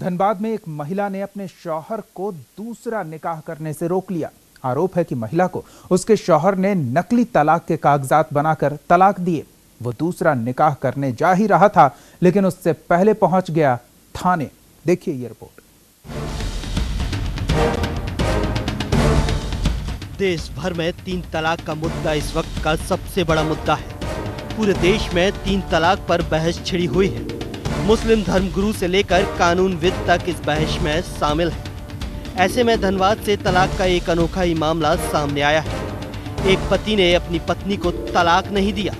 धनबाद में एक महिला ने अपने शौहर को दूसरा निकाह करने से रोक लिया। आरोप है कि महिला को उसके शौहर ने नकली तलाक के कागजात बनाकर तलाक दिए। वो दूसरा निकाह करने जा ही रहा था, लेकिन उससे पहले पहुंच गया थाने। देखिए ये रिपोर्ट। देश भर में 3 तलाक का मुद्दा इस वक्त का सबसे बड़ा मुद्दा है। पूरे देश में 3 तलाक पर बहस छिड़ी हुई है। मुस्लिम धर्मगुरु से लेकर कानूनविद तक इस बहस में शामिल है। ऐसे में धनबाद से तलाक का एक अनोखा ही मामला सामने आया है। एक पति ने अपनी पत्नी को तलाक नहीं दिया,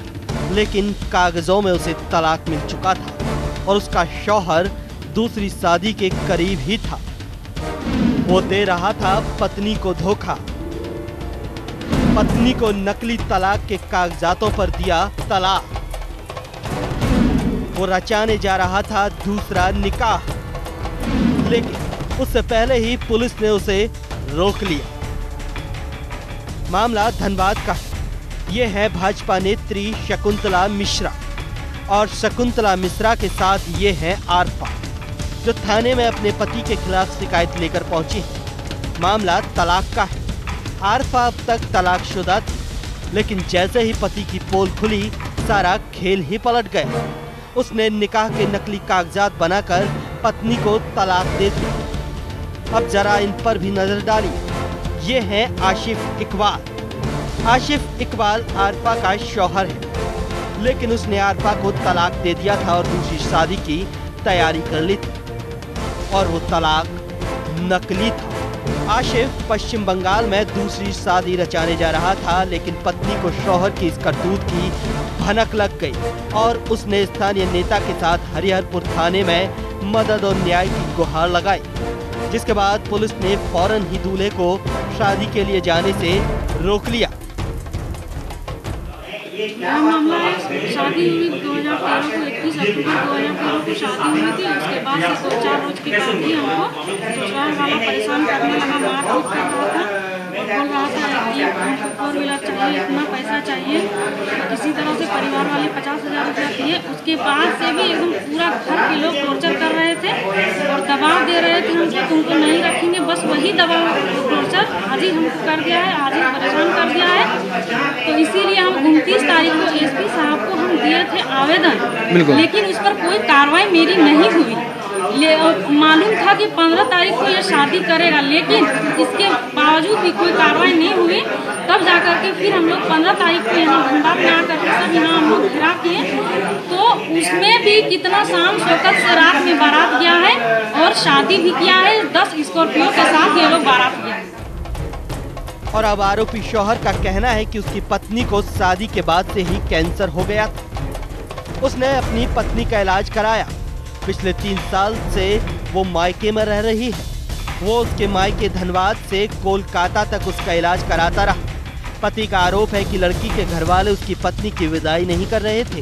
लेकिन कागजों में उसे तलाक मिल चुका था और उसका शौहर दूसरी शादी के करीब ही था। वो दे रहा था पत्नी को धोखा। पत्नी को नकली तलाक के कागजातों पर दिया तलाक। वो रचाने जा रहा था दूसरा निकाह, लेकिन उससे पहले ही पुलिस ने उसे रोक लिया। मामला धनबाद का है। ये है भाजपा नेत्री शकुंतला मिश्रा और शकुंतला मिश्रा के साथ ये है आरफा, जो थाने में अपने पति के खिलाफ शिकायत लेकर पहुंची है। मामला तलाक का है। आरफा अब तक तलाकशुदा थी, लेकिन जैसे ही पति की पोल खुली, सारा खेल ही पलट गया। उसने निकाह के नकली कागजात बनाकर पत्नी को तलाक दे दी। अब जरा इन पर भी नजर डालिए। ये है आशिफ इकबाल। आशिफ इकबाल आरफा का शौहर है, लेकिन उसने आरफा को तलाक दे दिया था और दूसरी शादी की तैयारी कर ली थी, और वो तलाक नकली था। आशिफ पश्चिम बंगाल में दूसरी शादी रचाने जा रहा था, लेकिन पत्नी को शौहर की इस करतूत की भनक लग गई और उसने स्थानीय नेता के साथ हरिहरपुर थाने में मदद और न्याय की गुहार लगाई, जिसके बाद पुलिस ने फौरन ही दूल्हे को शादी के लिए जाने से रोक लिया। मामला शादी हुई 2013 को 21 अक्टूबर 2013 को शादी हुई थी। उसके बाद से 2-4 रोज के बाद ही हमको ससुराल वाला परेशान करने लगा, मारपीट कर रहा था और बोल रहा था कि हमको 4 व्हीलर चाहिए, इतना पैसा चाहिए। किसी तरह से परिवार वाले 50,000 रुपया दिए। उसके बाद से भी एकदम पूरा घर के लोग टॉर्चर कर रहे थे और दबाव दे रहे थे हमसे, तुमको नहीं रखेंगे। बस वही दबाव टॉर्चर आज ही हमको कर दिया है, आज ही परेशान कर दिया है। तो इसीलिए हम 29 तारीख को एसपी साहब को हम दिए थे आवेदन, लेकिन उस पर कोई कार्रवाई मेरी नहीं हुई। मालूम था कि 15 तारीख को ये शादी करेगा, लेकिन इसके बावजूद भी कोई कार्रवाई नहीं हुई। तब जाकर के फिर हम लोग 15 तारीख को यहाँ धनबाद में आकर के सब यहाँ हम लोग घेराव किए, तो उसमें भी कितना शाम शौकत से रात में बारात गया है और शादी भी किया है। 10 स्कॉर्पियो के साथ ये लोग बारात गया। और अब आरोपी शौहर का कहना है कि उसकी पत्नी को शादी के बाद से ही कैंसर हो गया था। उसने अपनी पत्नी का इलाज कराया। पिछले 3 साल से वो मायके में रह रही है। वो उसके मायके धनबाद से कोलकाता तक उसका इलाज कराता रहा। पति का आरोप है कि लड़की के घर वाले उसकी पत्नी की विदाई नहीं कर रहे थे,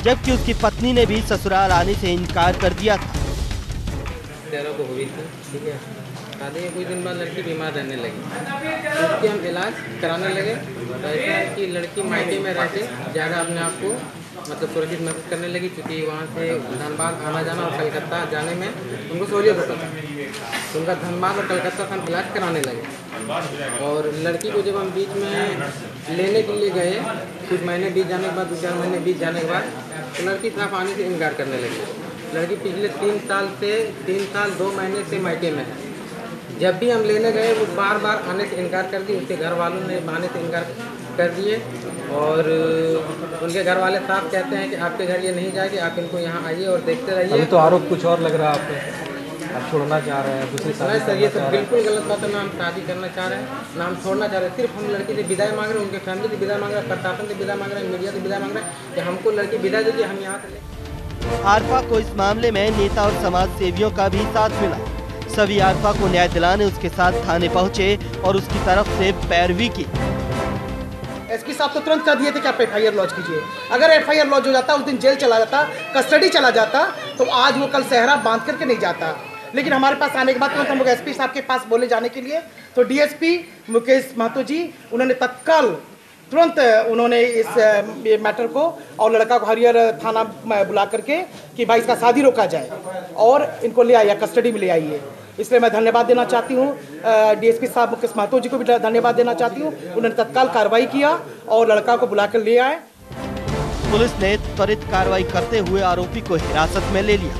जबकि उसकी पत्नी ने भी ससुराल आने से इनकार कर दिया था। 13 को हुई थी, ठीक है। शादी के कुछ दिन बाद लड़की बीमार रहने लगी, उसके हम इलाज कराने लगे। तो ऐसा है कि लड़की मायके में रहते ज़्यादा अपने आप को मतलब सुरक्षित महसूस करने लगी, क्योंकि वहाँ से धनबाद आना जाना और कलकत्ता जाने में उनको सहूलियत होता था। तो उनका धनबाद और कलकत्ता से हम इलाज कराने लगे। और लड़की को जब हम बीच में लेने के लिए गए, कुछ महीने बीत जाने के बाद, 2-4 महीने बीत जाने के बाद, तो लड़की साफ आने से इनकार करने लगी। लड़की पिछले 3 साल 2 महीने से मायके में है। जब भी हम लेने गए, वो बार बार आने से इनकार कर दी। उसके घर वालों ने आने से इनकार कर दिए और उनके घर वाले साफ कहते हैं कि आपके घर ये नहीं जाएगी, आप इनको यहाँ आइए और देखते रहिए। अभी तो आरोप कुछ और लग रहा है, आप छोड़ना चाह रहे हैं दूसरी शादी? नहीं सर, ये सब बिल्कुल गलत बात है। ना हम शादी करना चाह रहे हैं, ना हम छोड़ना चाह रहे हैं। सिर्फ हम लड़की से विदाई मांग रहे हैं, उनके फैमिली से विदाई मांग रहे हैं, प्रशासन से विदाई मांग रहे हैं, मीडिया से विदाई मांग रहे हैं कि हमको लड़की विदाई दीजिए, हम यहाँ से। आरफा को इस मामले में नेता और समाज सेवियों का भी साथ मिला। सभी आरफा को न्याय दिलाने उसके साथ थाने पहुंचे और उसकी तरफ से पैरवी की। एसपी साहब तो तुरंत कर दिए थे कि आप एफआईआर लॉन्च कीजिए। अगर एफआईआर लॉन्च हो जाता, उस दिन जेल चला जाता, कस्टडी चला जाता, तो आज वो कल सेहरा बांध करके नहीं जाता। लेकिन हमारे पास आने के बाद तुरंत हम लोग एसपी साहब के पास बोले जाने के लिए, तो डीएसपी मुकेश महतो जी उन्होंने तत्काल तुरंत उन्होंने इस मैटर को और लड़का को हरियर थाना बुला करके कि भाई इसका शादी रोका जाए और इनको ले आइए, कस्टडी में ले आइए। इसलिए मैं धन्यवाद देना चाहती हूँ डीएसपी साहब मुकेश महतो जी को भी धन्यवाद देना चाहती हूँ। उन्होंने तत्काल कार्रवाई किया और लड़का को बुला कर ले आए। पुलिस ने त्वरित कार्रवाई करते हुए आरोपी को हिरासत में ले लिया।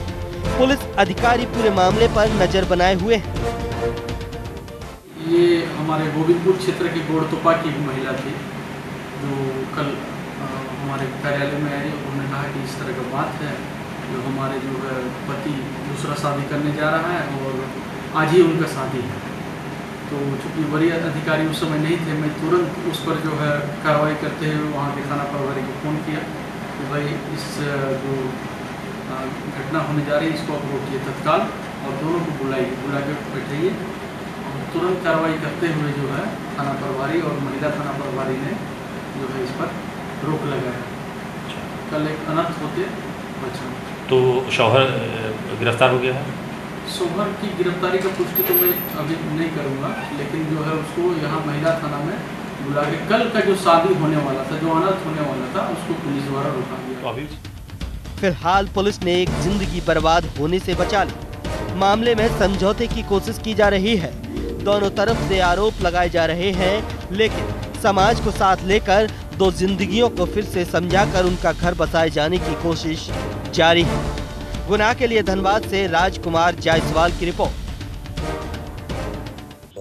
पुलिस अधिकारी पूरे मामले पर नजर बनाए हुए हैं। ये हमारे गोविंदपुर क्षेत्र की गोड़तोपा की महिला थी जो कल हमारे कार्यालय में आई। उन्होंने कहा कि इस तरह का बात है, जो हमारे जो है पति दूसरा शादी करने जा रहा है और आज ही उनका शादी है। तो चूँकि वरीय अधिकारी उस समय नहीं थे, मैं तुरंत उस पर जो है कार्रवाई करते हुए वहाँ के थाना प्रभारी को फ़ोन किया कि भाई इस जो घटना होने जा रही है इसको आप रोकिए तत्काल और दोनों को बुला के बैठाइए। तुरंत कार्रवाई करते हुए जो है थाना प्रभारी और महिला थाना प्रभारी ने जो है इस पर रोक लगाया। कल एक अनर्थ होते बचा। तो शौहर गिरफ्तार हो गया है? शौहर की गिरफ्तारी का पुष्टि तो मैं अभी नहीं करूंगा, लेकिन जो है उसको यहाँ महिला थाना में बुला के कल का जो शादी होने वाला था, जो अनर्थ होने वाला था, उसको पुलिस द्वारा रोका गया। फिलहाल पुलिस ने एक जिंदगी बर्बाद होने से बचा ली। मामले में समझौते की कोशिश की जा रही है। दोनों तरफ से आरोप लगाए जा रहे हैं, लेकिन समाज को साथ लेकर दो जिंदगियों को फिर से समझाकर उनका घर बसाए जाने की कोशिश जारी है। गुना के लिए धनबाद से राजकुमार जायसवाल की रिपोर्ट।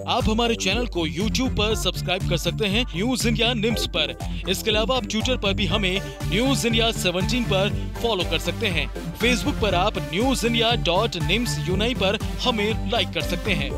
आप हमारे चैनल को YouTube पर सब्सक्राइब कर सकते हैं न्यूज इंडिया निम्स पर। इसके अलावा आप ट्विटर पर भी हमें न्यूज इंडिया 17 पर फॉलो कर सकते हैं। फेसबुक पर आप newsindia.nimsuni पर हमें लाइक कर सकते हैं।